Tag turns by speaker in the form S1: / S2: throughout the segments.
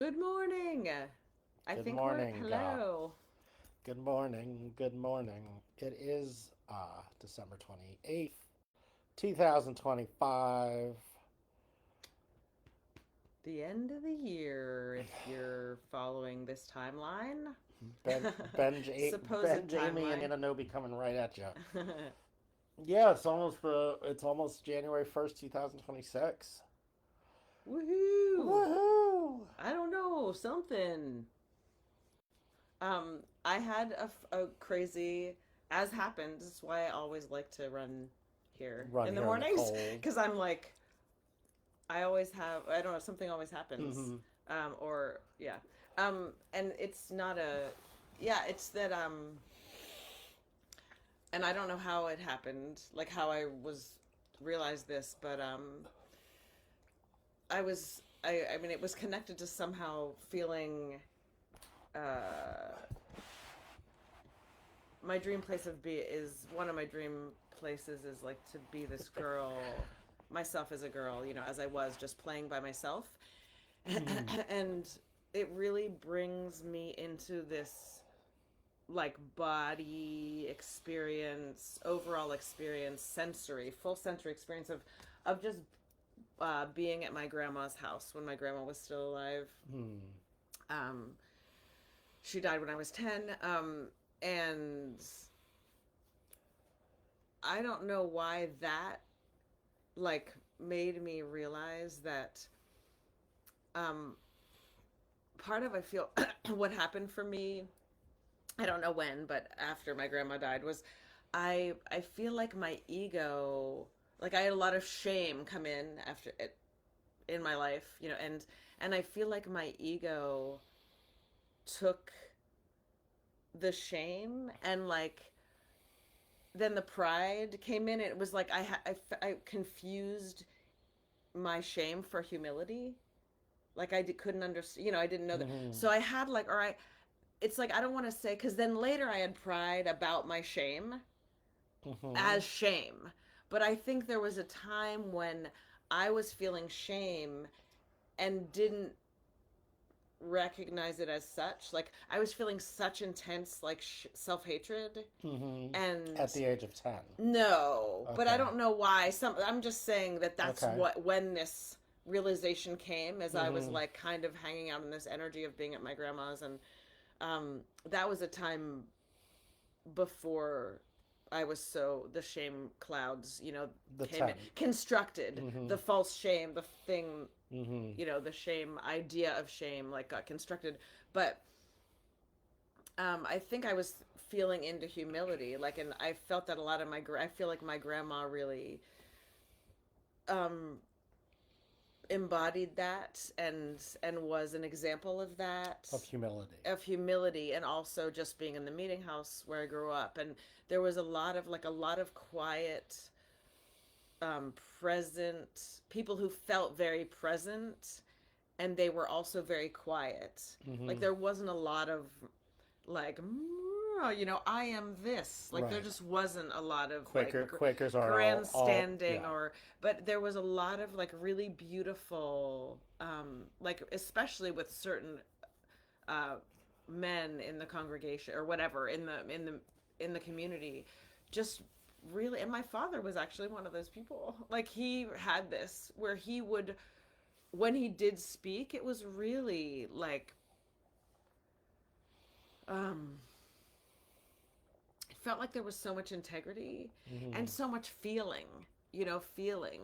S1: Good morning. I
S2: Good
S1: think we're
S2: morning.
S1: hello.
S2: Good morning. Good morning. It is December 28th, 2025.
S1: The end of the year, if you're following this timeline. Supposed
S2: Jamie, and
S1: timeline.
S2: Ananobi coming right at you. Yeah, it's almost January 1st, 2026.
S1: Woohoo!
S2: Woohoo!
S1: I don't know, something. I had a crazy, as happens, that's why I always like to run here
S2: Run
S1: in the
S2: here in the
S1: mornings,
S2: cold.
S1: because I'm like, I don't know, something always happens.
S2: Mm-hmm.
S1: Yeah. And it's not a, yeah, it's that, and I don't know how it happened, like how I was, realized this, but, I mean, it was connected to somehow feeling, uh, my dream place of be is one of my dream places is like to be this girl, myself as a girl, as I was just playing by myself.
S2: Mm-hmm.
S1: And it really brings me into this like body experience, overall experience, full sensory experience of just being at my grandma's house when my grandma was still alive.
S2: Mm-hmm.
S1: Um, she died when I was 10, and I don't know why that like made me realize that um, part of I feel what happened for me, I don't know when, but after my grandma died, was I feel like my ego, like I had a lot of shame come in after it in my life, and I feel like my ego took the shame, and like then the pride came in. It was like I confused my shame for humility. Like couldn't understand, I didn't know that.
S2: Mm-hmm.
S1: So I had like, or I, it's like I don't want to say, because then later I had pride about my shame
S2: Mm-hmm.
S1: as shame. But I think there was a time when I was feeling shame and didn't recognize it as such. Like I was feeling such intense like self hatred,
S2: Mm-hmm. At
S1: and
S2: the age of 10.
S1: no, but I
S2: Okay.
S1: don't know why. I'm just saying that that's
S2: Okay.
S1: what when this realization came, as I was
S2: Mm-hmm.
S1: like kind of hanging out in this energy of being at my grandma's, and that was a time before I was so the shame clouds,
S2: The
S1: came in,
S2: 10.
S1: constructed
S2: Mm-hmm.
S1: the false shame, the thing,
S2: Mm-hmm.
S1: the shame idea of shame like got constructed. But I think I was feeling into humility, like, and I felt that a lot of I feel like my grandma really um, embodied that, and was an example of that,
S2: Of humility.
S1: of humility, and also just being in the meeting house where I grew up. And there was a lot of quiet, present people who felt very present, and they were also very quiet. Like
S2: Mm-hmm.
S1: there wasn't a lot of like, I am this. Like there
S2: Right.
S1: just wasn't a lot of like
S2: Quakers are all,
S1: grandstanding,
S2: yeah.
S1: or, but there was a lot of like really beautiful, like especially with certain uh, men in the congregation or whatever in the community, just really. And my father was actually one of those people. Like he had this where he would, when he did speak, it was really like, um it felt like there was so much integrity
S2: Mm-hmm.
S1: and so much feeling, feeling.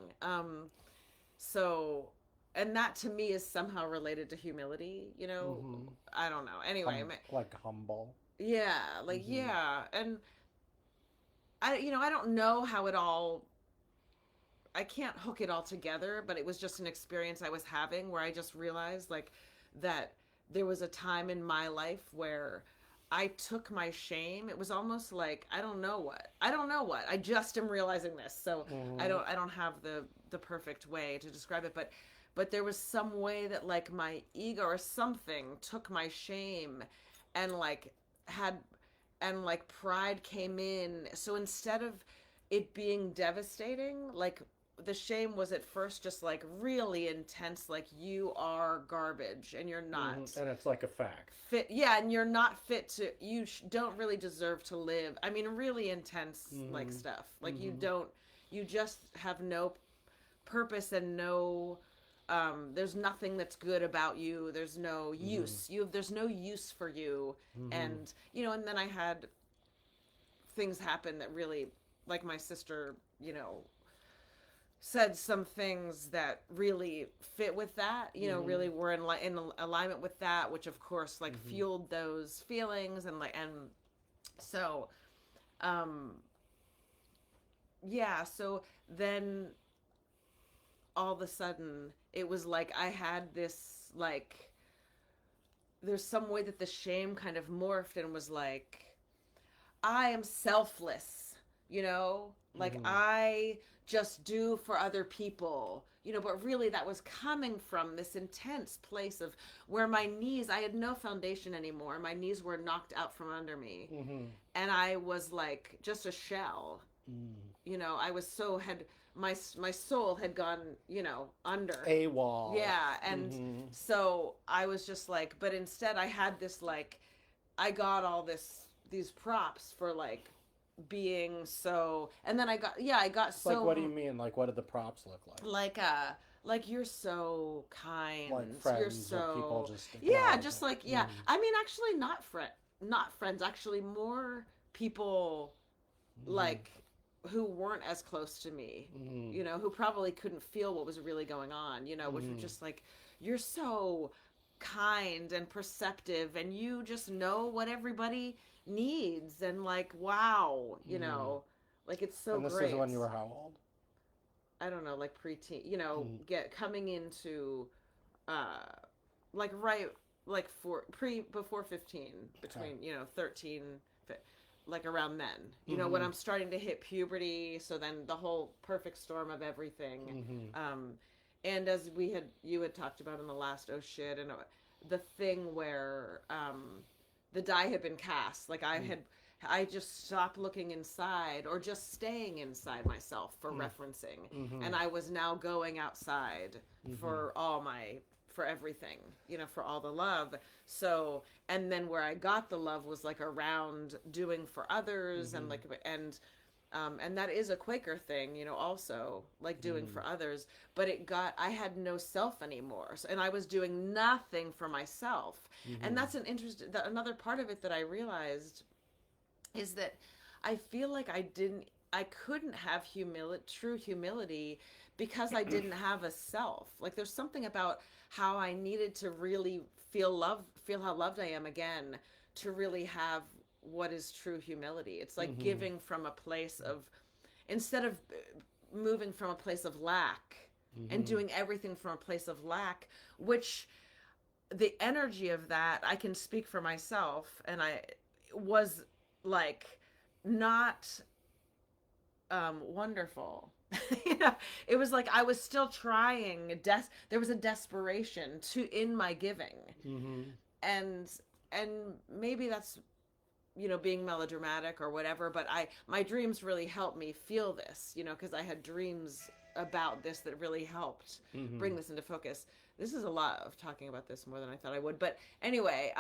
S1: So, and that to me is somehow related to humility.
S2: Mm-hmm.
S1: I don't know. Anyway,
S2: Like humble.
S1: yeah, like,
S2: Mm-hmm.
S1: yeah. And I don't know how it all, I can't hook it all together, but it was just an experience I was having where I just realized like that there was a time in my life where I took my shame. It was almost like I don't know what. I don't know what. I just am realizing this. So
S2: Mm-hmm.
S1: I don't have the perfect way to describe it, but there was some way that like my ego or something took my shame, and like had, and like pride came in. So instead of it being devastating, like the shame was at first just like really intense, like you are garbage and you're not
S2: And it's like a fact.
S1: fit. Yeah, and you're not fit to, don't really deserve to live. I mean, really intense like
S2: Mm-hmm.
S1: stuff. Like you
S2: Mm-hmm.
S1: don't, you just have no purpose and no, there's nothing that's good about you. There's no
S2: Mm-hmm.
S1: use. There's no use for you.
S2: Mm-hmm.
S1: And, you know, and then I had things happen that really, like my sister, you know, said some things that really fit with that, you know,
S2: Mm-hmm.
S1: really were in alignment with that, which of course like
S2: Mm-hmm.
S1: fueled those feelings and like, and so, um, yeah, so then all of a sudden it was like I had this like, there's some way that the shame kind of morphed and was like, I am selfless, you know? Like
S2: Mm-hmm.
S1: I just do for other people, you know, but really that was coming from this intense place of where my knees, I had no foundation anymore. My knees were knocked out from under me.
S2: Mm-hmm.
S1: And I was like just a shell. You know, I was so had my soul had gone, you know, under.
S2: A wall.
S1: Yeah, and
S2: Mm-hmm.
S1: so I was just like, but instead I had this like, I got all these props for like being so, and then I got, yeah, I got
S2: Like, what do you
S1: so
S2: mean? Like, what did the props look like?
S1: like you're so kind,
S2: Like
S1: you're
S2: friends or people
S1: so,
S2: just
S1: yeah,
S2: acknowledge
S1: just
S2: it.
S1: like, yeah,
S2: Mm.
S1: I mean actually not friends, actually more people
S2: Mm-hmm.
S1: like who weren't as close to me,
S2: Mm-hmm.
S1: you know, who probably couldn't feel what was really going on, you know, which was
S2: Mm-hmm.
S1: just like, you're so kind and perceptive and you just know what everybody needs and like, wow, you
S2: Mm-hmm.
S1: know, like it's so
S2: And this is
S1: great.
S2: when you were how old?
S1: I don't know, like preteen, you know,
S2: Mm-hmm.
S1: get coming into uh like right like for pre before 15,
S2: Okay.
S1: between, you know, 13, like around then, you know, when
S2: Mm-hmm.
S1: I'm starting to hit puberty, so then the whole perfect storm of everything.
S2: Mm-hmm.
S1: And as you had talked about in the last oh shit, and the thing where the die had been cast, like I just stopped looking inside or just staying inside myself for referencing,
S2: Mm-hmm.
S1: and I was now going outside
S2: Mm-hmm.
S1: for all my, for everything, you know, for all the love. So, and then where I got the love was like around doing for others, and
S2: Mm-hmm.
S1: like, and that is a Quaker thing, you know, also like doing
S2: Mm-hmm.
S1: for others. But I had no self anymore, so, and I was doing nothing for myself. And
S2: Mm-hmm.
S1: that's another part of it that I realized is that I feel like I couldn't have true humility, because I didn't have a self. Like there's something about how I needed to really feel how loved I am again, to really have what is true humility. It's like
S2: Mm-hmm.
S1: giving from a place of, instead of moving from a place of lack and
S2: Mm-hmm.
S1: doing everything from a place of lack, which the energy of that, I can speak for myself, and I was like not wonderful. You know, it was like I was still trying. There was a desperation to in my giving,
S2: Mm-hmm.
S1: and and maybe that's, you know, being melodramatic or whatever. But my dreams really helped me feel this, you know, because I had dreams about this that really helped
S2: Mm-hmm.
S1: bring this into focus. This is a lot of talking about this, more than I thought I would. But anyway,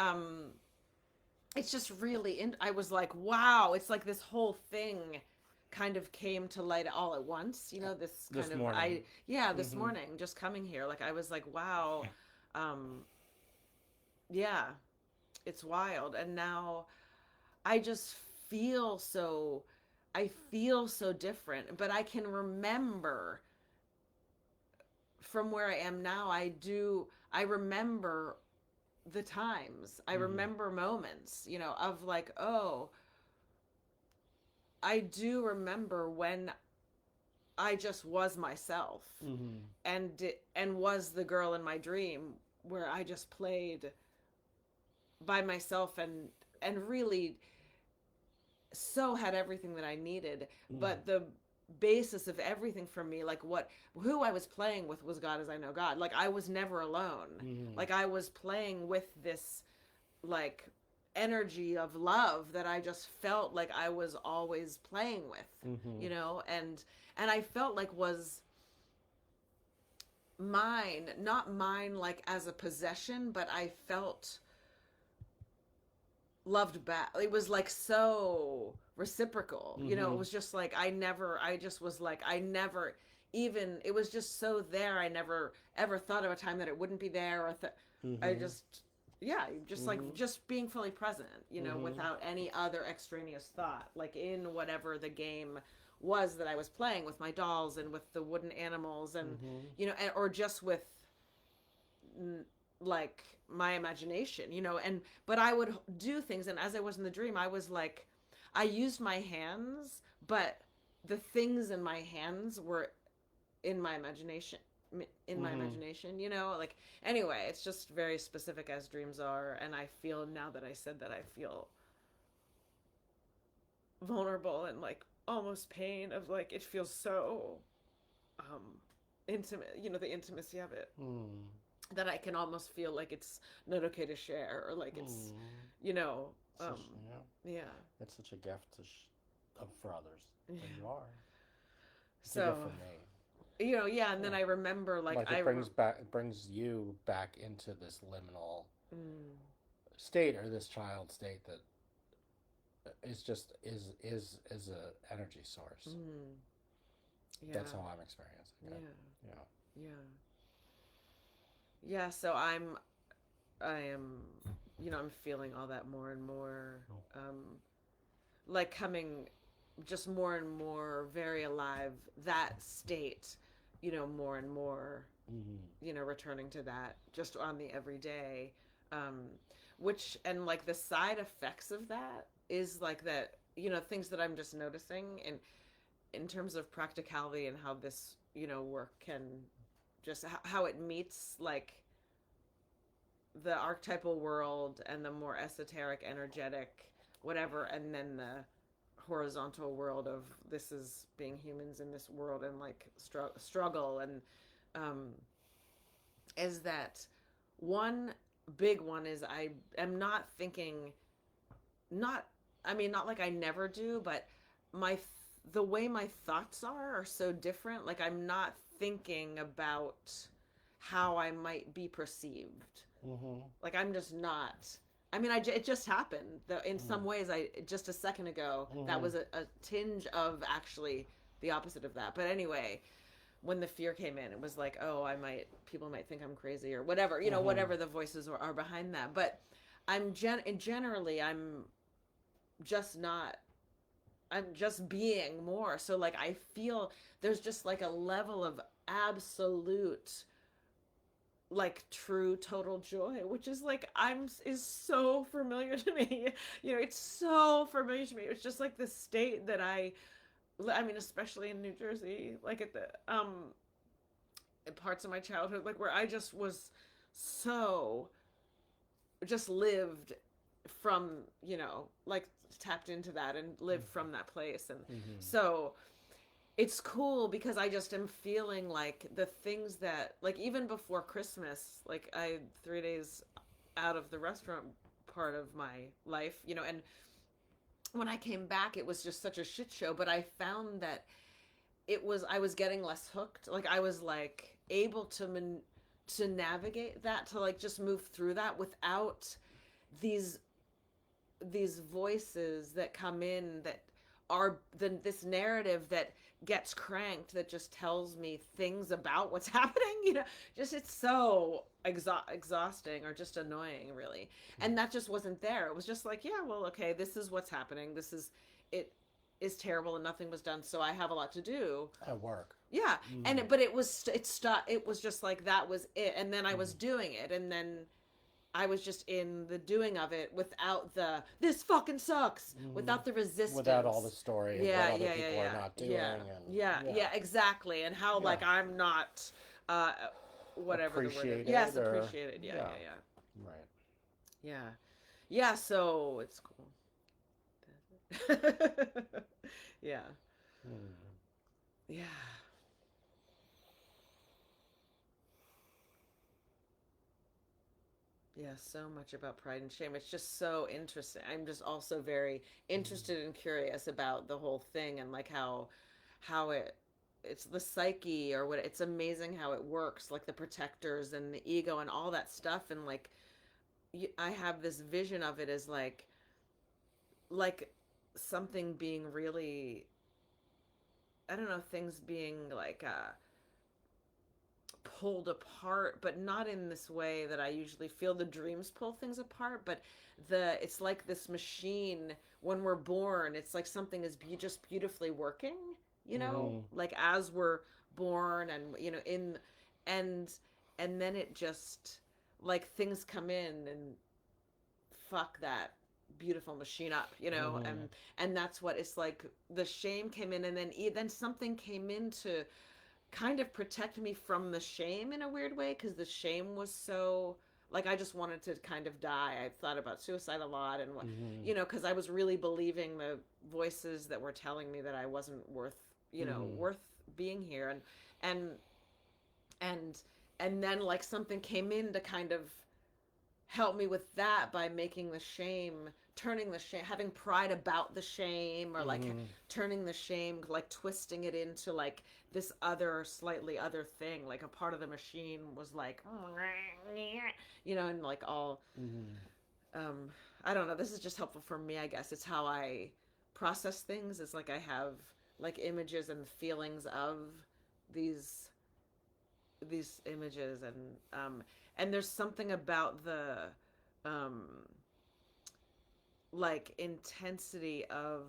S1: it's just really I was like, wow, it's like this whole thing kind of came to light all at once, you know, this
S2: This
S1: kind of
S2: morning.
S1: this
S2: Mm-hmm.
S1: morning just coming here, like I was like, wow, um yeah, it's wild. And now I just feel so I feel so different, but I can remember from where I am now, I remember the times. I
S2: Mm-hmm.
S1: remember moments, you know, of like, oh, I do remember when I just was myself,
S2: Mm-hmm.
S1: and was the girl in my dream, where I just played by myself, and really so had everything that I needed.
S2: Mm-hmm.
S1: But the basis of everything for me, like who I was playing with, was God as I know God. Like I was never alone.
S2: Mm-hmm.
S1: Like I was playing with this like energy of love that I just felt like I was always playing with,
S2: Mm-hmm.
S1: you know, and I felt like was mine, not mine like as a possession, but I felt loved back. It was like so reciprocal. You know, it
S2: Mm-hmm.
S1: was just like I just was like, I never even, it was just so there. I never ever thought of a time that it wouldn't be there or I
S2: Mm-hmm.
S1: just, yeah, just like,
S2: Mm-hmm.
S1: just being fully present, you know,
S2: Mm-hmm.
S1: without any other extraneous thought, like in whatever the game was that I was playing with my dolls and with the wooden animals and,
S2: Mm-hmm.
S1: you know, and, or just with like my imagination, you know, and but I would do things, and as I was in the dream, I was like, I used my hands, but the things in my hands were in my imagination, in my
S2: Mm-hmm.
S1: imagination, you know, like anyway, it's just very specific as dreams are, and I feel now that I said that I feel vulnerable and like almost pain of like it feels so um intimate, you know, the intimacy of it,
S2: Mm.
S1: that I can almost feel like it's not okay to share or like it's,
S2: Mm.
S1: you know,
S2: Such, yeah,
S1: yeah,
S2: it's such a gift for others, and
S1: yeah.
S2: you are. It's a gift
S1: So,
S2: for me.
S1: you know, yeah, and then
S2: Yeah,
S1: I remember like
S2: like it brings you back into this liminal
S1: mm,
S2: state, or this child state that is just is a energy source.
S1: mm,
S2: That's
S1: yeah,
S2: how I'm experiencing it.
S1: yeah,
S2: Yeah.
S1: yeah, yeah. So I am, you know, I'm feeling all that more and more, like coming just more and more very alive, that state, you know, more and more,
S2: Mm-hmm.
S1: you know, returning to that just on the everyday, um which, and like the side effects of that is like that, you know, things that I'm just noticing in terms of practicality and how this, you know, work can just how it meets like the archetypal world and the more esoteric, energetic, whatever, and then the horizontal world of this is being humans in this world and like struggle and, um, is that one big one is I am not thinking, not, I mean, not like I never do, but my the way my thoughts are so different. Like I'm not thinking about how I might be perceived.
S2: Mm-hmm.
S1: Like I'm just not. I mean, it just happened. In some ways, I just a second ago that
S2: Mm-hmm.
S1: was a tinge of actually the opposite of that. But anyway, when the fear came in, it was like, oh, I might, people might think I'm crazy or whatever, you know,
S2: Mm-hmm.
S1: whatever the voices are behind that. But generally, I'm just not. I'm just being more. So like I feel there's just like a level of absolute, like true total joy, which is like I'm is so familiar to me. You know, it's so familiar to me. It's just like the state that I mean, especially in New Jersey, like at the parts of my childhood, like where I just was so, just lived from, you know, like tapped into that and lived from that place. And
S2: Mm-hmm.
S1: so it's cool because I just am feeling like the things that, like, even before Christmas, like, I 3 days out of the restaurant part of my life, you know, and when I came back, it was just such a shit show. But I found that I was getting less hooked. Like, I was like able to navigate that, to like just move through that without these voices that come in that are this narrative that gets cranked, that just tells me things about what's happening, you know, just it's so exhausting or just annoying, really. And that just wasn't there. It was just like, yeah, well, okay, this is what's happening, this is, it is terrible and nothing was done, so I have a lot to do.
S2: At work.
S1: Yeah. And
S2: Mm-hmm.
S1: but it was just like that was it, and then I was
S2: Mm-hmm.
S1: doing it, and then I was just in the doing of it without the this fucking sucks,
S2: Mm-hmm.
S1: without the
S2: Without all the
S1: resistance.
S2: story of what
S1: Yeah,
S2: other
S1: yeah, yeah,
S2: people are
S1: yeah,
S2: not doing,
S1: yeah,
S2: and
S1: yeah,
S2: yeah,
S1: yeah, exactly. And how
S2: yeah,
S1: like I'm not, uh, whatever the word is. Yes,
S2: appreciated, or
S1: appreciated. Yeah,
S2: yeah,
S1: yeah,
S2: right.
S1: yeah, yeah, yeah. So it's cool. Yeah,
S2: Mm.
S1: yeah, yeah. So much about pride and shame. It's just so interesting. I'm just also very
S2: Mm.
S1: interested and curious about the whole thing and like how it it's the psyche or what, it's amazing how it works, like the protectors and the ego and all that stuff. And like I have this vision of it as like something being really, I don't know, things being like pulled apart, but not in this way that I usually feel the dreams pull things apart, but it's like this machine when we're born, it's like something is just beautifully working,
S2: Mm-hmm.
S1: like as we're born, and in and and then it just, like, things come in and fuck that beautiful machine up,
S2: Mm-hmm.
S1: and that's what it's like. The shame came in, and then something came in to kind of protect me from the shame in a weird way, because the shame was so, like, I just wanted to kind of die. I thought about suicide a lot, and what,
S2: Mm-hmm.
S1: because I was really believing the voices that were telling me that I wasn't worth,
S2: Mm-hmm.
S1: worth being here. And and and then, like, something came in to kind of help me with that by making the shame, turning the shame, having pride about the shame, or like
S2: Mm-hmm.
S1: turning the shame, like twisting it into like this other, slightly other thing, like a part of the machine was like, and like all,
S2: Mm-hmm.
S1: um I don't know, this is just helpful for me, I guess. It's how I process things. It's like I have like images and feelings of these images, and there's something about the um like intensity of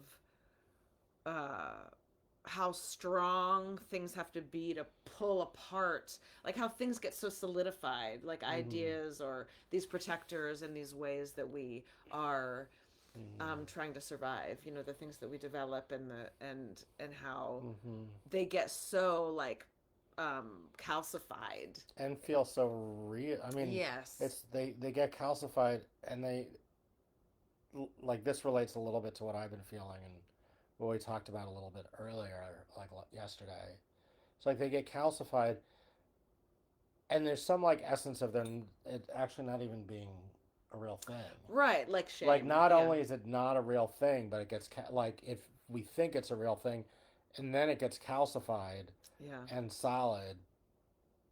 S1: uh how strong things have to be to pull apart, like how things get so solidified, like
S2: Mm-hmm.
S1: ideas or these protectors in these ways that we are
S2: Mm-hmm.
S1: trying to survive, the things that we develop, and how
S2: Mm-hmm.
S1: they get so like calcified.
S2: And feel so real. I mean,
S1: Yes.
S2: it's they get calcified, and like this relates a little bit to what I've been feeling and what we talked about a little bit earlier, like yesterday. It's like they get calcified, and there's some like essence of them it actually not even being a real thing.
S1: Right, like
S2: Like
S1: shame.
S2: not
S1: Yeah.
S2: only is it not a real thing, but it gets like if we think it's a real thing, and then it gets calcified
S1: Yeah.
S2: and solid,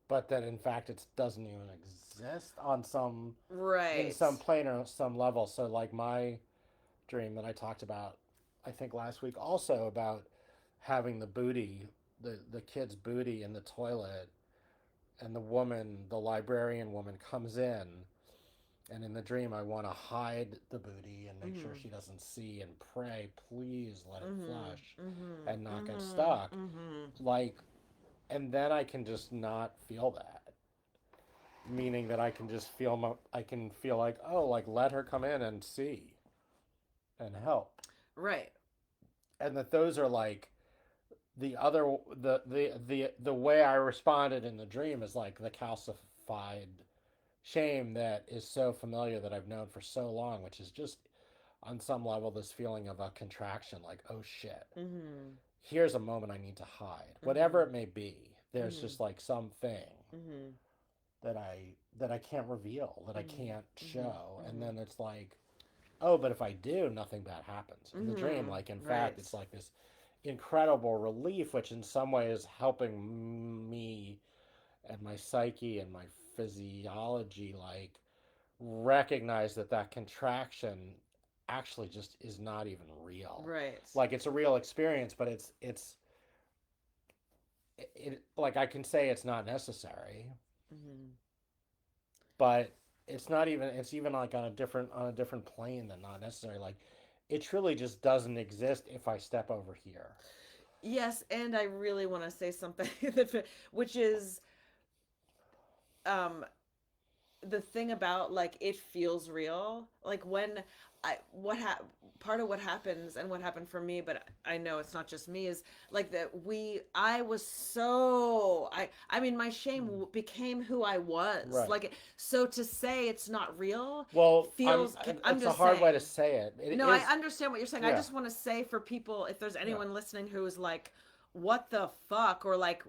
S2: but that in fact it doesn't even exist on some in
S1: Right.
S2: some plane or some level. So like my dream that I talked about, I think last week also about having the booty, the kid's booty in the toilet, and the woman, the librarian woman, comes in, and in the dream I want to hide the booty and make sure
S1: Mhm.
S2: she doesn't see and pray, please let it
S1: Mhm.
S2: flush
S1: Mhm.
S2: and not get
S1: Mhm.
S2: stuck.
S1: Mhm.
S2: Like, and then I can just not feel that, meaning that I can just feel I can feel like, oh, like let her come in and see and help,
S1: Right.
S2: and that those are like the other the way I responded in the dream is like the calcified shame that is so familiar that I've known for so long, which is just on some level this feeling of a contraction, like oh shit,
S1: Mhm.
S2: here's a moment I need to hide, whatever
S1: Mhm.
S2: it may be. There's
S1: Mhm.
S2: just like something
S1: Mhm.
S2: that I can't reveal, that I
S1: Mhm.
S2: can't
S1: Mhm.
S2: show. And
S1: Mhm.
S2: then it's like, oh, but if I do, nothing bad happens. In the dream,
S1: Mhm.
S2: like in fact,
S1: Right.
S2: it's like this incredible relief, which in some way is helping me and my psyche and my physiology like recognize that that contraction actually just is not even real.
S1: Right.
S2: Like it's a real experience, but like I can say it's not necessary,
S1: Mhm.
S2: but it's not even it's even like on a different plane than not necessary. Like it truly just doesn't exist if I step over here.
S1: Yes, and I really want to say something which is, um the thing about, like, it feels real, like when I what part of what happens, and what happened for me, but I know it's not just me, is like that I was so, I mean, my shame became who I was,
S2: Right.
S1: like, so to say it's not real
S2: Well,
S1: feels, I'm
S2: it's a
S1: just
S2: hard way to
S1: saying.
S2: say it. It
S1: No, I
S2: is.
S1: understand what you're saying. I
S2: Yeah.
S1: just want to say, for people, if there's
S2: Yeah.
S1: anyone listening who is like, what the fuck? Or like,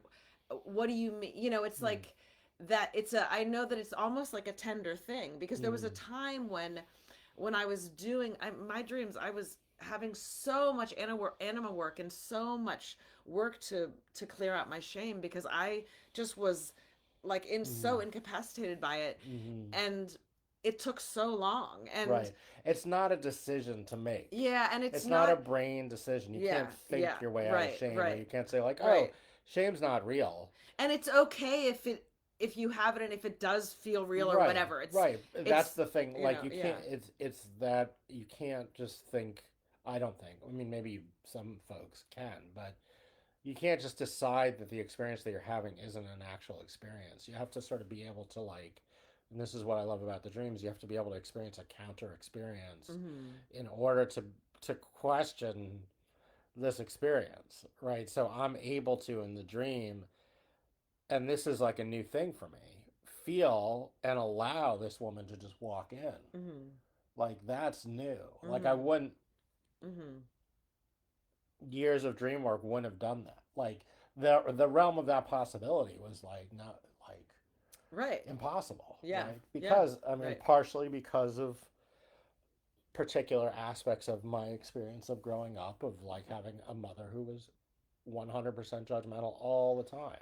S1: what do you mean? It's
S2: Mm.
S1: like that. I know that it's almost like a tender thing, because there was a
S2: Mm.
S1: time when I was doing my dreams, I was having so much anima work and so much work to clear out my shame, because I just was like
S2: Mm-hmm.
S1: so incapacitated by it,
S2: Mm-hmm.
S1: and it took so long. And
S2: Right. It's not a decision to make.
S1: yeah, and it's
S2: It's not a
S1: not.
S2: brain decision. You
S1: Yeah,
S2: can't
S1: yeah,
S2: think your way out of
S1: right,
S2: shame, or
S1: right,
S2: you can't say like, "Oh,
S1: right.
S2: shame's not real."
S1: And it's okay if you have it and if it does feel real or
S2: Right.
S1: whatever.
S2: Right. That's
S1: It's
S2: the thing. Like you
S1: yeah.
S2: can't. It's that you can't just think. I don't think. I mean, maybe some folks can, but you can't just decide that the experience that you're having isn't an actual experience. You have to sort of be able to like, and this is what I love about the dreams. You have to be able to experience a counter experience
S1: Mhm.
S2: in order to question this experience, right? So I'm able to in the dream, and this is like a new thing for me, feel and allow this woman to just walk in.
S1: Mhm.
S2: Like that's new. Like I
S1: Mhm.
S2: wouldn't,
S1: Mhm.
S2: years of dream work wouldn't have done that. Like the realm of that possibility was like not like
S1: Right.
S2: impossible,
S1: Yeah.
S2: right?
S1: Yeah.
S2: Because I mean,
S1: Right.
S2: partially because of particular aspects of my experience of growing up, of like having a mother who was 100% judgmental all the time,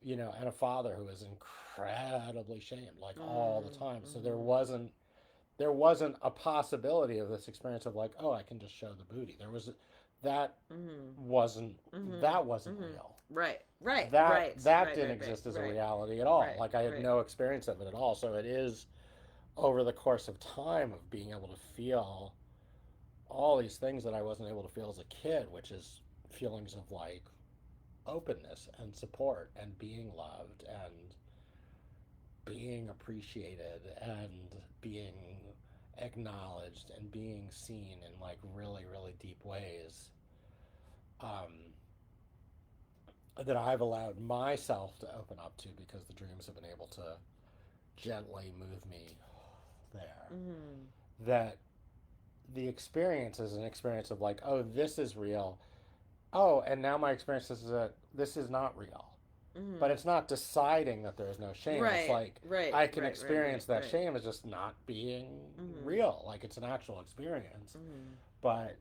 S2: you know, and a father who was incredibly shamed like all the
S1: Mm.
S2: time. So
S1: Mhm.
S2: there wasn't a possibility of this experience of like, oh, I can just show the booty. There was that
S1: Mhm.
S2: wasn't
S1: Mhm.
S2: that wasn't
S1: Mhm.
S2: real.
S1: Right. Right.
S2: That
S1: Right.
S2: that
S1: Right.
S2: didn't
S1: Right. Right.
S2: exist as a
S1: Right.
S2: reality at all.
S1: Right.
S2: Like I had
S1: Right.
S2: no experience of it at all. So it is over the course of time of being able to feel all these things that I wasn't able to feel as a kid, which is feelings of like openness and support and being loved and being appreciated and being acknowledged and being seen in like really, really deep ways, um, that I've allowed myself to open up to because the dreams have been able to gently move me there.
S1: Mhm.
S2: That the experience is an experience of like, oh, this is real. Oh, and now my experience is that this is not real. But
S1: Mhm.
S2: it's not deciding that there is no shame. It's
S1: Right.
S2: like
S1: Right.
S2: I can
S1: Right. Right. Right.
S2: experience that
S1: Right.
S2: shame as just not being
S1: Mhm.
S2: real. Like it's an actual experience.
S1: Mhm.
S2: But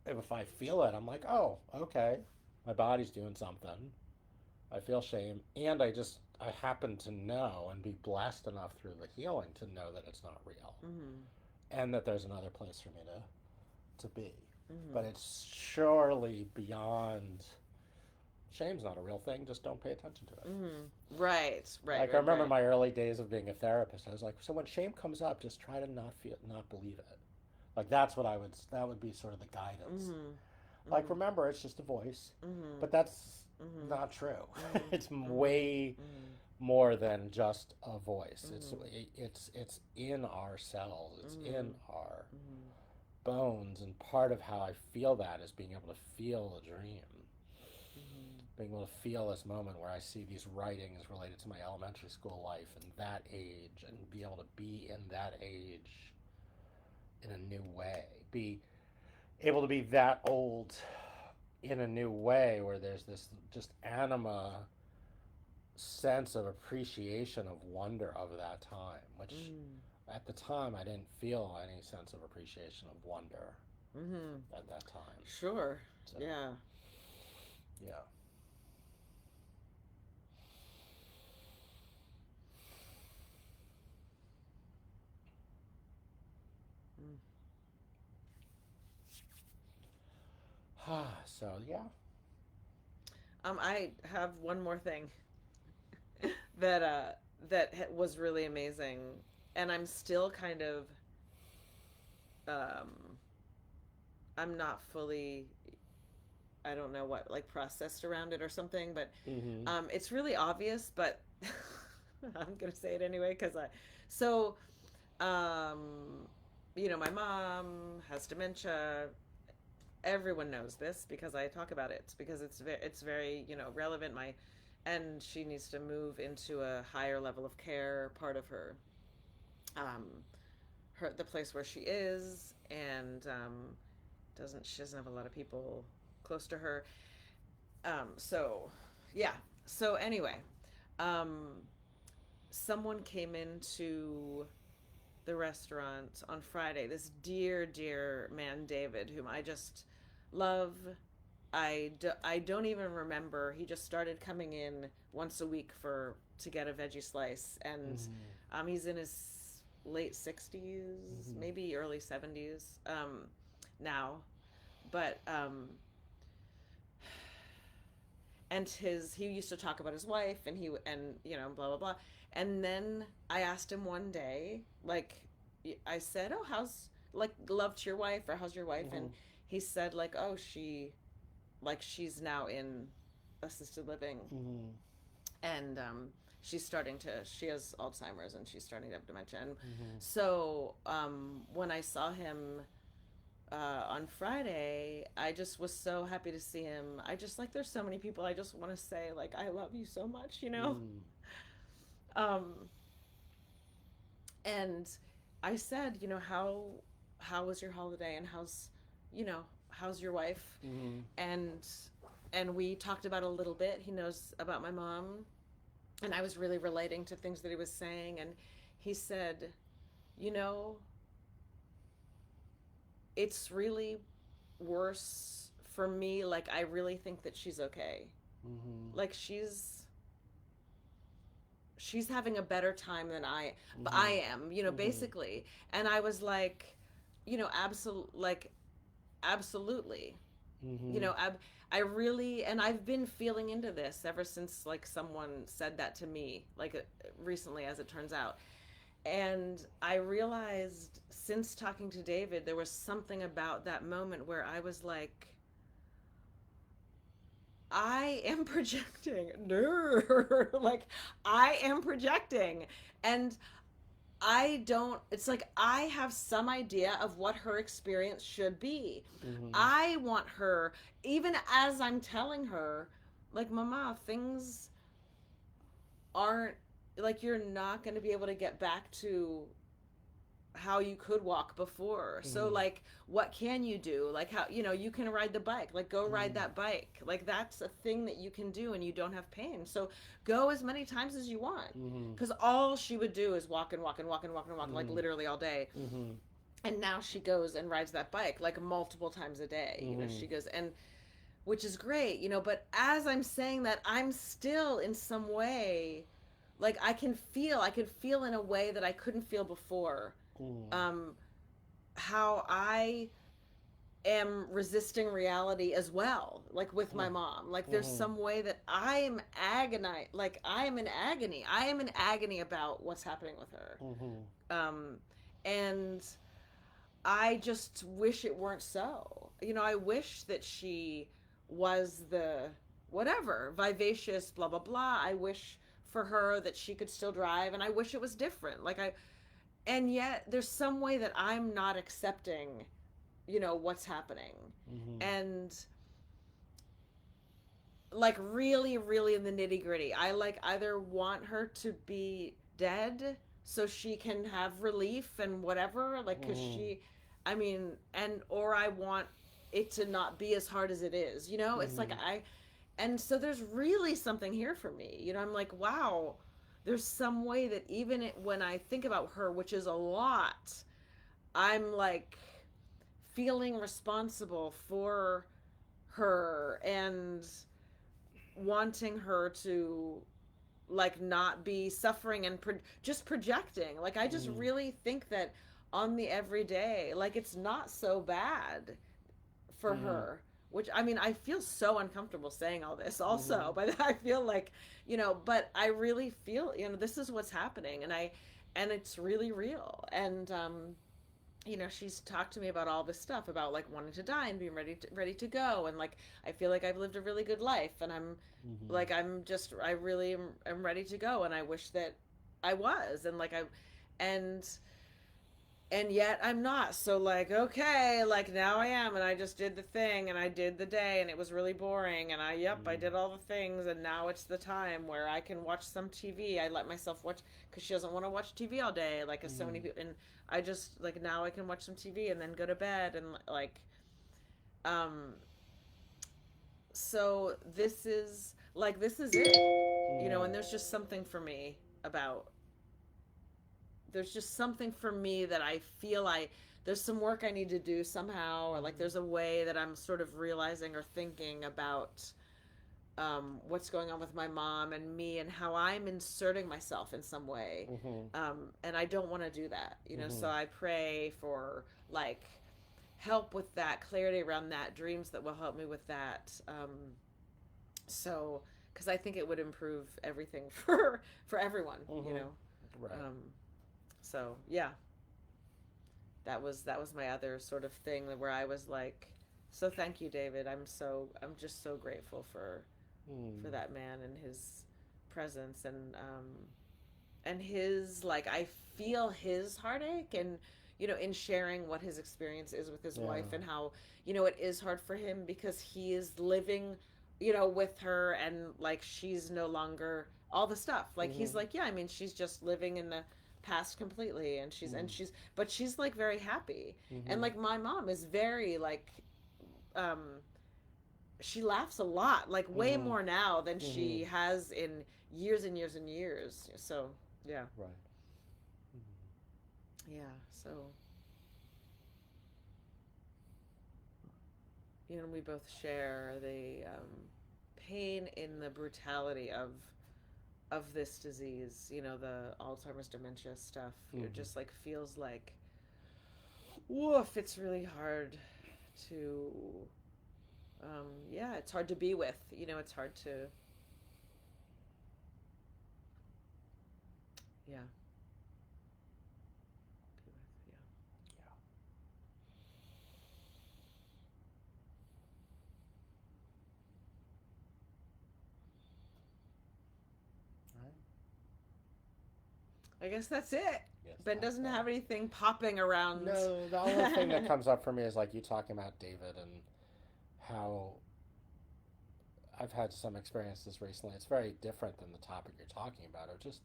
S2: if I feel it, I'm like, oh, okay, my body's doing something. I feel shame, and I happen to know and be blessed enough through the healing to know that it's not real,
S1: Mhm.
S2: and that there's another place for me to be. But
S1: Mhm.
S2: it's surely beyond. Shame's not a real thing. Just don't pay attention to it.
S1: Mhm. Right. Right.
S2: Like I
S1: Right.
S2: remember
S1: Right.
S2: my early days of being a therapist. I was like, so when shame comes up, just try to not believe it. Like that's what I would. That would be sort of the guidance.
S1: Mhm.
S2: Like
S1: Mhm.
S2: remember, it's just a voice,
S1: Mhm.
S2: but that's
S1: Mhm.
S2: not true.
S1: Mhm.
S2: It's
S1: Mhm.
S2: way
S1: Mhm.
S2: more than just a voice.
S1: Mhm.
S2: It's in our cells. It's in
S1: Mhm.
S2: our
S1: Mhm.
S2: bones, and part of how I feel that is being able to feel a dream,
S1: Mhm.
S2: being able to feel this moment where I see these writings related to my elementary school life and that age, and be able to be in that age in a new way, be able to be that old in a new way where there's this just anima sense of appreciation of wonder of that time, which
S1: Mhm.
S2: at the time I didn't feel any sense of appreciation of wonder
S1: Mhm.
S2: at that time.
S1: Sure.
S2: So
S1: Yeah.
S2: yeah.
S1: Mm.
S2: So yeah.
S1: I have one more thing that was really amazing, and I'm still kind of um I'm not fully, I don't know what, like processed around it or something, but
S2: Mm-hmm.
S1: it's really obvious, but I'm gonna say it anyway because so um my mom has dementia. Everyone knows this because I talk about it, because it's very relevant. My And she needs to move into a higher level of care, part of um the place where she is, and doesn't she doesn't have a lot of people close to her. So yeah. So anyway, um someone came into the restaurant on Friday. This dear, dear man, David, whom I just love. I don't even remember. He just started coming in once a week for to get a veggie slice, and
S2: Mm-hmm.
S1: he's in his late 60s,
S2: Mm-hmm.
S1: maybe early 70s now. But and his he used to talk about his wife, and he and blah blah blah. And then I asked him one day, like, I said, "Oh, how's, like, love to your wife, or how's your wife?" And
S2: Mm-hmm.
S1: he said, like, "Oh, she's now in assisted living,
S2: Mm-hmm.
S1: and she has Alzheimer's, and she's starting to have dementia." And
S2: Mm-hmm.
S1: so when I saw him on Friday, I just was so happy to see him. I just, like, there's so many people I just want to say, like, I love you so much.
S2: Mm-hmm.
S1: Um, and I said, how was your holiday, and how's your wife?
S2: Mm-hmm.
S1: And we talked about a little bit. He knows about my mom, and I was really relating to things that he was saying, and he said, you know, it's really worse for me. Like, I really think that she's okay.
S2: Mm-hmm.
S1: Like, she's having a better time than
S2: Mm-hmm.
S1: I am,
S2: Mm-hmm.
S1: basically. And I was like, absolutely. You
S2: Mm-hmm.
S1: know, I really, and I've been feeling into this ever since, like, someone said that to me, like, recently, as it turns out. And I realized, since talking to David, there was something about that moment where I was like, I am projecting. No. Like, I am projecting. And I don't, it's like I have some idea of what her experience should be.
S2: Mm-hmm.
S1: I want her, even as I'm telling her, like, Mama, things aren't, like, you're not going to be able to get back to how you could walk before. So,
S2: Mm-hmm.
S1: like, what can you do? Like, how, you can ride the bike. Like, go ride
S2: Mm-hmm.
S1: that bike. Like, that's a thing that you can do, and you don't have pain. So go as many times as you want.
S2: Mm-hmm.
S1: Because all she would do is walk and walk and walk and walk and walk, like,
S2: Mm-hmm.
S1: literally all day.
S2: Mm-hmm.
S1: And now she goes and rides that bike, like, multiple times a day.
S2: Mm-hmm.
S1: She goes, and which is great. But as I'm saying that, I'm still in some way, like, I can feel in a way that I couldn't feel before.
S2: Mm-hmm.
S1: Um, how I am resisting reality as well, like, with my mom. Like, there's
S2: Mm-hmm.
S1: some way that I am agony, like, I am in agony. I am in agony about what's happening with her.
S2: Mm-hmm.
S1: Um, and I just wish it weren't so. I wish that she was the whatever, vivacious, blah, blah, blah. I wish for her that she could still drive, and I wish it was different. And yet there's some way that I'm not accepting, what's happening.
S2: Mm-hmm.
S1: And, like, really, really in the nitty gritty, I, like, either want her to be dead so she can have relief and whatever, like, because
S2: Mm-hmm.
S1: I mean, or I want it to not be as hard as it is. It's like,
S2: Mm-hmm.
S1: and so there's really something here for me. I'm like, wow, there's some way that even when I think about her, which is a lot, I'm, like, feeling responsible for her, and wanting her to, like, not be suffering, and just projecting. Like, I just
S2: Mm-hmm.
S1: really think that on the everyday, like, it's not so bad for
S2: Mm-hmm.
S1: her. Which, I mean, I feel so uncomfortable saying all this
S2: Mm-hmm.
S1: also, but I feel like, but I really feel, this is what's happening, and it's really real. And she's talked to me about all this stuff about, like, wanting to die and being ready to go, and, like, I feel like I've lived a really good life, and
S2: Mm-hmm.
S1: I really am ready to go, and I wish that I was, and, like, and yet I'm not. So, like, okay, like, now I am, and I just did the thing, and I did the day, and it was really boring, and I did all the things, and now it's the time where I can watch some TV. I let myself watch, because she doesn't want to watch TV all day, like, as so many
S2: Mm-hmm.
S1: people, and I just, like, now I can watch some TV and then go to bed, and, like, um so this is it, and there's just something for me about there's just something for me that I feel there's some work I need to do somehow, or like there's a way that I'm sort of realizing or thinking about what's going on with my mom and me and how I'm inserting myself in some way.
S2: Mm-hmm.
S1: And I don't want to do that,
S2: Mm-hmm.
S1: so I pray for like help with that, clarity around that, dreams that will help me with that. So, because I think it would improve everything for everyone,
S2: Mm-hmm. Right.
S1: Um, so yeah, that was my other sort of thing where I was like, so thank you, David. I'm just so grateful for
S2: Mm.
S1: that man and his presence and his like I feel his heartache and in sharing what his experience is with his
S2: Yeah.
S1: wife and how it is hard for him because he is living with her and like she's no longer all the stuff like
S2: Mm-hmm.
S1: he's like yeah I mean she's just living in the past completely and she's
S2: Mm.
S1: but she's like very happy and
S2: Mm-hmm.
S1: like my mom is very like um she laughs a lot, like way
S2: Mm-hmm.
S1: more now than
S2: Mm-hmm.
S1: she has in years and years and years. So, yeah.
S2: Right.
S1: Yeah. So, we both share the pain in the brutality of this disease, the Alzheimer's dementia stuff. It
S2: Mm-hmm.
S1: just like feels like woof, it's really hard to yeah, it's hard to be with. It's hard to yeah, be with. Yeah.
S2: Yeah. Right.
S1: I guess that's it.
S2: Yes,
S1: Ben
S2: that's
S1: doesn't
S2: it.
S1: have anything popping around.
S2: No, the only thing that comes up for me is like you talking about David and how I've had some experiences recently. It's very different than the topic you're talking about, or just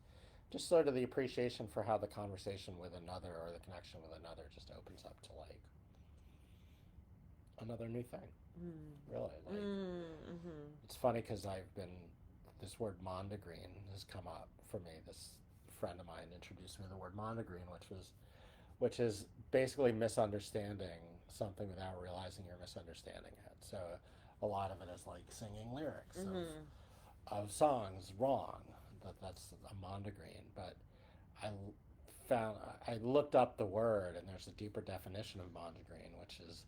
S2: sort of the appreciation for how the conversation with another or the connection with another just opens up to like another new thing.
S1: Mm.
S2: Really, like
S1: Mm-hmm.
S2: it's funny because I've been this word mondegreen has come up for me. This friend of mine introduced me to the word mondegreen, which is basically misunderstanding something without realizing you're misunderstanding it. So a lot of it is like singing lyrics
S1: Mm-hmm.
S2: of songs wrong. That's a mondegreen. But I found I looked up the word and there's a deeper definition of mondegreen, which is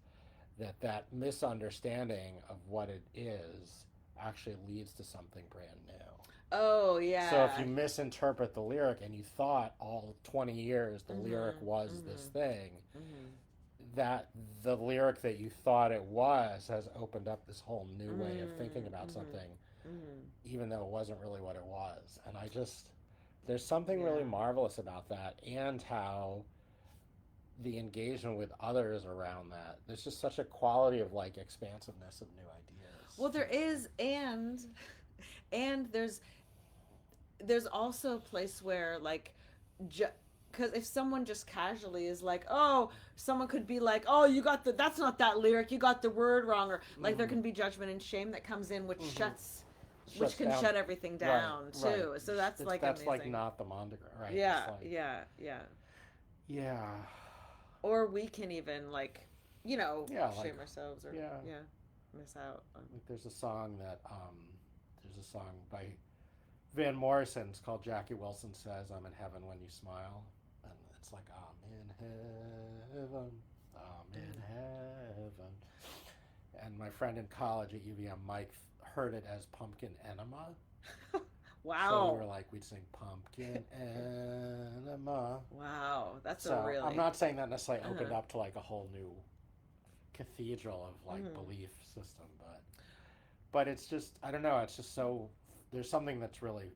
S2: that misunderstanding of what it is actually leads to something brand new.
S1: Oh
S2: So if
S1: yeah.
S2: you misinterpret the lyric and you thought all 20 years the lyric
S1: Mm-hmm.
S2: was this
S1: Mm-hmm.
S2: thing,
S1: Mm-hmm.
S2: that the lyric that you thought it was has opened up this whole new way of thinking about
S1: Mm-hmm.
S2: something,
S1: Mm-hmm.
S2: even though it wasn't really what it was. And there's something really
S1: Yeah.
S2: marvelous about that, and how the engagement with others around that. There's just such a quality of like expansiveness of new ideas.
S1: Well, there is, and there's also a place where like ju- because if someone just casually is like, oh, someone could be like, oh, that's not that lyric, you got the word wrong, or like there
S2: Mm-hmm.
S1: can be judgment and shame that comes in,
S2: Mm-hmm.
S1: which
S2: Shuts
S1: can
S2: down.
S1: shut everything
S2: Right,
S1: down
S2: right.
S1: too. So that's like
S2: That's like
S1: amazing.
S2: not the Mondegreen, right?
S1: Yeah,
S2: It's like,
S1: yeah, yeah.
S2: yeah,
S1: Or we can even like,
S2: yeah, like,
S1: shame ourselves or
S2: yeah.
S1: yeah, miss out on.
S2: Like there's a song by Van Morrison. It's called Jackie Wilson Says I'm in Heaven When You Smile. And it's like, I'm in heaven, I'm in heaven. And my friend in college at UVM, Mike, heard it as pumpkin enema. So we
S1: Wow.
S2: were like, we'd sing pumpkin enema.
S1: Wow, that's a
S2: So I'm
S1: really.
S2: not saying that necessarily
S1: Uh-huh.
S2: opened up to like a whole new cathedral of like
S1: Mm-hmm.
S2: belief system, but it's just, I don't know, it's just so, there's something that's really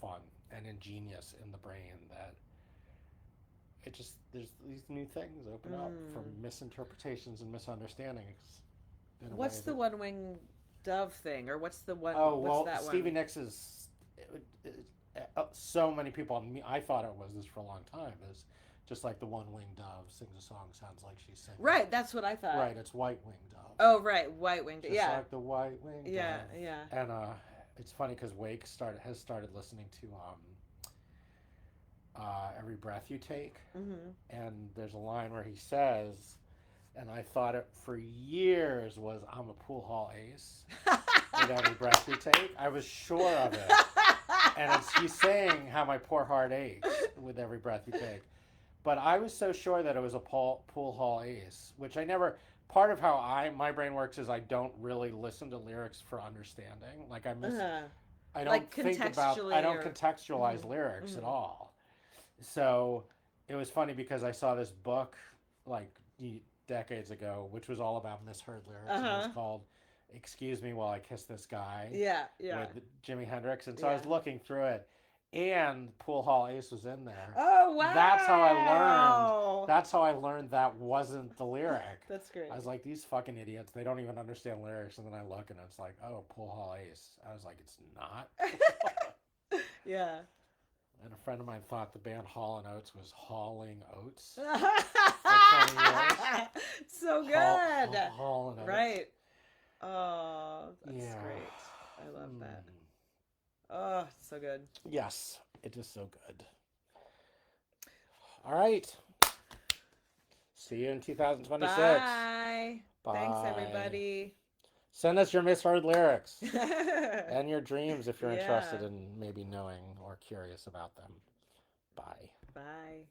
S2: fun and ingenious in the brain that there's these new things open up from
S1: Mm.
S2: misinterpretations and misunderstandings in a way
S1: What's the
S2: that,
S1: one winged dove thing, or what's the one?
S2: oh
S1: What's
S2: well,
S1: that
S2: Stevie
S1: one?
S2: Nicks is so many people, I thought it was this for a long time, is just like the one winged dove sings a song, sounds like she's singing.
S1: Right, that's what I thought.
S2: Right, it's white winged dove.
S1: Oh, right, white winged.
S2: Just
S1: Yeah,
S2: like the white winged
S1: yeah,
S2: dove.
S1: yeah.
S2: And it's funny because Wake has started listening to Every Breath You Take.
S1: Mm-hmm.
S2: And there's a line where he says, and I thought it for years was, I'm a pool hall ace with every breath you take. I was sure of it. And he's saying how my poor heart aches with every breath you take. But I was so sure that it was a pool hall ace, which I never. Part of how my brain works is I don't really listen to lyrics for understanding. Like
S1: Uh-huh.
S2: I don't
S1: Like
S2: think about, I
S1: contextually
S2: don't
S1: or
S2: contextualize
S1: mm-hmm.
S2: lyrics at
S1: Mm-hmm.
S2: all. So it was funny because I saw this book like decades ago, which was all about misheard lyrics, and it was
S1: Uh-huh.
S2: called "Excuse Me While I Kiss This Guy"
S1: Yeah, yeah,
S2: with Jimi Hendrix. And so I
S1: yeah.
S2: was looking through it, and Pool Hall Ace was in there.
S1: Oh
S2: That's how I learned.
S1: wow.
S2: That's how I learned that wasn't the lyric.
S1: That's
S2: I
S1: great.
S2: was like, these fucking idiots, they don't even understand lyrics. And then I look and it's like, oh, Pool Hall Ace. I was like, it's not.
S1: Yeah.
S2: And a friend of mine thought the band Hall and Oates was Hauling Oats for 20 years.
S1: So good.
S2: Hall and Oates.
S1: Right. Oh, that's
S2: Yeah.
S1: great. I love that.
S2: Mm.
S1: Oh, so good.
S2: Yes, it is so good. All right. See you in 2026.
S1: Bye. Thanks,
S2: Bye.
S1: everybody.
S2: Send us your misheard lyrics and your dreams if you're
S1: Yeah.
S2: interested in maybe knowing or curious about them. Bye.
S1: Bye.